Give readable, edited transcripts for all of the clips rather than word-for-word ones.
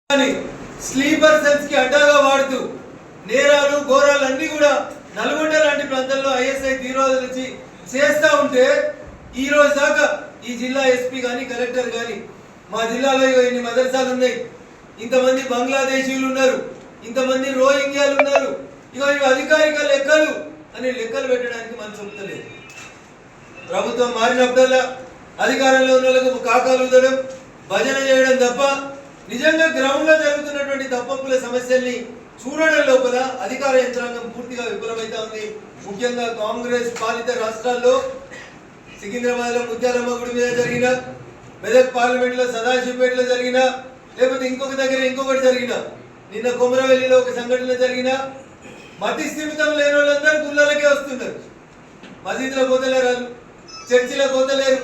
Sleeper cells కి అడ్డాగా వాడుతూ నేరాలు ఘోరాలు అన్ని కూడా నల్గొండ లాంటి ప్రాంతాల్లో ఐఎస్ఐ తీవ్రవాదులు వచ్చి చేస్తూ ఉంటే ఈ రోజు దాకా ఈ జిల్లా ఎస్పీ కానీ కలెక్టర్ కానీ మా జిల్లాలో ఇన్ని మదర్సాలు ఉన్నాయి, ఇంతమంది బంగ్లాదేశీయులు ఉన్నారు, ఇంతమంది రోహింగ్యాలు ఉన్నారు, ఇవి అధికారిక లెక్కలు అని లెక్కలు పెట్టడానికి మనం చెబుతలేదు. ప్రభుత్వం మారినప్పుడల్లా అధికారంలో ఉన్న వాళ్ళకు కాకాలు ఉదడం భజన చేయడం తప్ప నిజంగా గ్రౌండ్ లో జరుగుతున్నటువంటి తప్పప్పుల సమస్యల్ని చూడడం లోపల అధికార యంత్రాంగం పూర్తిగా విఫలమైతా ఉంది. ముఖ్యంగా కాంగ్రెస్ పాలిత రాష్ట్రాల్లో సికింద్రాబాద్ లో ముత్యాలమ్మ గుడి మీద జరిగిన, మెదక్ పార్లమెంట్ లో సదాశివపేటలో జరిగిన, లేకపోతే ఇంకొక దగ్గర ఇంకొకటి జరిగిన, నిన్న కొమరవెల్లిలో ఒక సంఘటన జరిగిన, మతి స్థిమితం లేని వాళ్ళందరూ గుళ్ళలకే వస్తున్నారు. మసీదులో పోతలేరు, చర్చిలో పోతలేరు,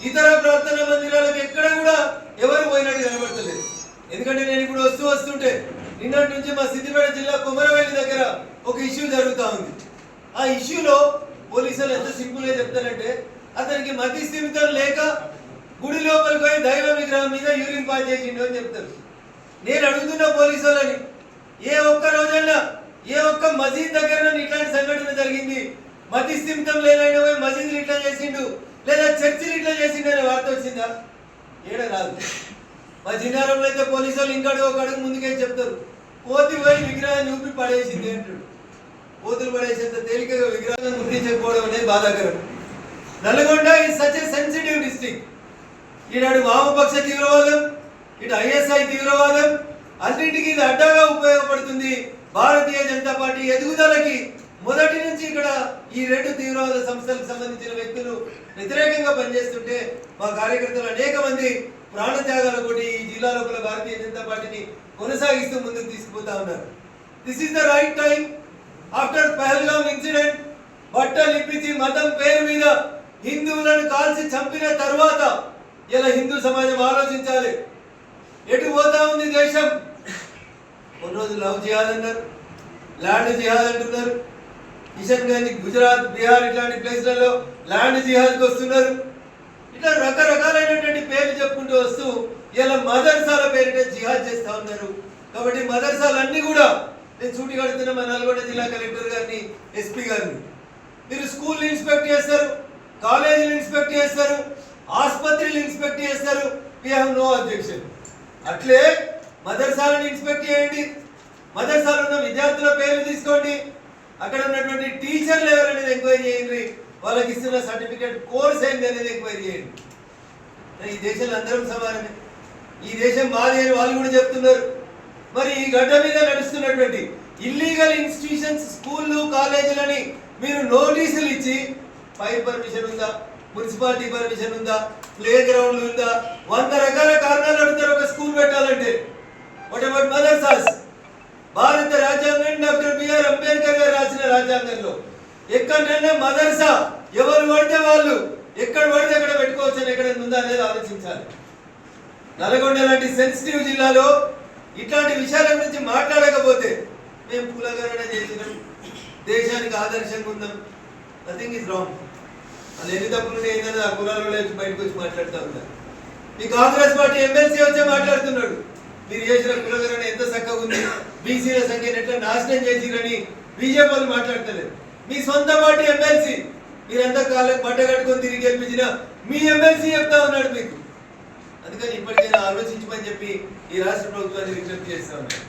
ఇతర ప్రార్థనా మందిరాలకు ఎక్కడ కూడా ఎవరు పోయినట్టు కనబడతలేదు. ఎందుకంటే నేను ఇప్పుడు వస్తుంటే నిన్నటి నుంచి మా సిద్దిపేట జిల్లా కొమరవెల్లి దగ్గర ఒక ఇష్యూ జరుగుతూ ఉంది. ఆ ఇష్యూలో పోలీసులు ఎంత సింపుల్ గా చెప్తారంటే, అతనికి మతి స్థిమితం లేక గుడి లోపలికి పోయి దైవ విగ్రహం మీద యూరిన్ పాస్ చేసిండు అని చెప్తారు. నేను అడుగుతున్న పోలీసు వాళ్ళని, ఏ ఒక్క రోజన్నా ఏ ఒక్క మసీద్ దగ్గర ఇట్లాంటి సంఘటన జరిగింది, మతి స్థిమితం లేనైనా పోయి మసీదులు ఇట్లా చేసిండు లేదా చర్చిలు ఇట్లా చేసిండు అనే వార్త వచ్చిందా? ఏడ రాదు. మా జిన్నారంలో అయితే పోలీసు వాళ్ళు ఇంకా ఒక అడుగు ముందుకే చెప్తారు, కోతి పోయి విగ్రహాన్ని చూపి పడేసింది అంటాడు. కోతులు పడేసేంత తేలికగా విగ్రహాన్ని గుర్తించకపోవడం అనేది బాధాకరం. Nalgonda is such a sensitive district. ఈనాడు వామపక్ష తీవ్రవాదం, ఇటు ఐఎస్ఐ తీవ్రవాదం, అన్నింటికి ఇది అడ్డాగా ఉపయోగపడుతుంది. భారతీయ జనతా పార్టీ ఎదుగుదలకి మొదటి నుంచి ఇక్కడ ఈ రెండు తీవ్రవాద సంస్థలకు సంబంధించిన వ్యక్తులు వ్యతిరేకంగా పనిచేస్తుంటే మా కార్యకర్తలు అనేక మంది ప్రాణత్యాగాల కొట్టి ఈ జిల్లా లోపల భారతీయ జనతా పార్టీని కొనసాగిస్తూ ముందుకు తీసుకుపోతా ఉన్నారు. This is the right time. After Pahalgam incident బట్టలు ఇప్పించి మతం పేరు మీద హిందువులను కాల్చి చంపిన తర్వాత ఇలా హిందూ సమాజం ఆలోచించాలి. ఎటు పోతా ఉంది దేశం? కొన్ని రోజులు లవ్ జిహాద్ అన్నారు, ల్యాండ్ జిహాద్ అంటున్నారు. కిషన్ గంజ్, గుజరాత్, బీహార్ ఇట్లాంటి ప్లేస్లలో ల్యాండ్ జిహాద్కి వస్తున్నారు. ఇట్లా రకరకాలైనటువంటి పేర్లు చెప్పుకుంటూ వస్తూ ఇలా మదర్సాల పేరిట జిహాద్ చేస్తా ఉన్నారు. కాబట్టి మదర్సాలన్నీ కూడా నేను చూటి కడుతున్న మా నల్గొండ జిల్లా కలెక్టర్ గారిని, ఎస్పీ గారిని, మీరు స్కూల్ ఇన్స్పెక్ట్ చేస్తారు, కాలేజీలు ఇన్స్పెక్ట్ చేస్తారు, ఆసుపత్రులు ఇన్స్పెక్ట్ చేస్తారు, వి హావ్ నో అబ్జెక్షన్. అట్లే మదర్సాలను ఇన్స్పెక్ట్ చేయండి, మదర్సాలో ఉన్న విద్యార్థుల పేర్లు తీసుకోండి, అక్కడ ఉన్నటువంటి టీచర్లు ఎవరనేది ఎంక్వైరీ చేయండి, వాళ్ళకి ఇస్తున్న సర్టిఫికేట్ కోర్స్ ఏంటి అనేది ఎంక్వైరీ చేయండి. ఈ దేశంలో అందరం సమానమే, ఈ దేశం మాది అని వాళ్ళు కూడా చెప్తున్నారు. మరి ఈ గడ్డ మీద నడుస్తున్నటువంటి ఇల్లీగల్ ఇన్స్టిట్యూషన్స్, స్కూళ్ళు, కాలేజీలని మీరు నోటీసులు ఇచ్చి ఫైర్ పర్మిషన్ ఉందా, మున్సిపాలిటీ పర్మిషన్ ఉందా, ప్లే గ్రౌండ్ ఉందా, 100 రకాల కారణాలు అడుగుతారు ఒక స్కూల్ పెట్టాలంటే. What about madrasas? భారత రాజ్యాంగం డాక్టర్ బిఆర్ అంబేద్కర్ గారు రాసిన రాజ్యాంగంలో ఎక్కడైనా మదర్సా ఎవరు పడితే వాళ్ళు ఎక్కడ పడితే అక్కడ పెట్టుకోవచ్చు అని ఎక్కడ ఉందా అనేది ఆలోచించాలి. నల్గొండ లాంటి సెన్సిటివ్ జిల్లాలో ఇట్లాంటి విషయాల గురించి మాట్లాడకపోతే మేము కులగణన చేసినాం, దేశానికి ఆదర్శంగా ఉందాం, నథింగ్ ఈజ్ రాంగ్. వాళ్ళు ఎన్ని తప్పులు ఏంటంటే ఆ కులాలలో బయటకు వచ్చి మాట్లాడుతూ ఉన్నారు. మీ కాంగ్రెస్ పార్టీ ఎమ్మెల్సీ వచ్చే మాట్లాడుతున్నాడు, మీరు చేసిన కులగణన ఎంత చక్కగా ఉంది, బీసీల సంఖ్యను ఎట్లా నాశనం చేసిరని బీజేపీ వాళ్ళు మాట్లాడతలేరు. మీ సొంత పార్టీ ఎమ్మెల్సీ మీరంతా కాళ్ళకు బట్ట కట్టుకొని తిరిగి గెలిపించిన మీ ఎమ్మెల్సీ చెప్తా ఉన్నాడు మీకు. అందుకని ఇప్పటికైనా ఆలోచించమని చెప్పి ఈ రాష్ట్ర ప్రభుత్వాన్ని విజ్ఞప్తి చేస్తా ఉన్నాడు.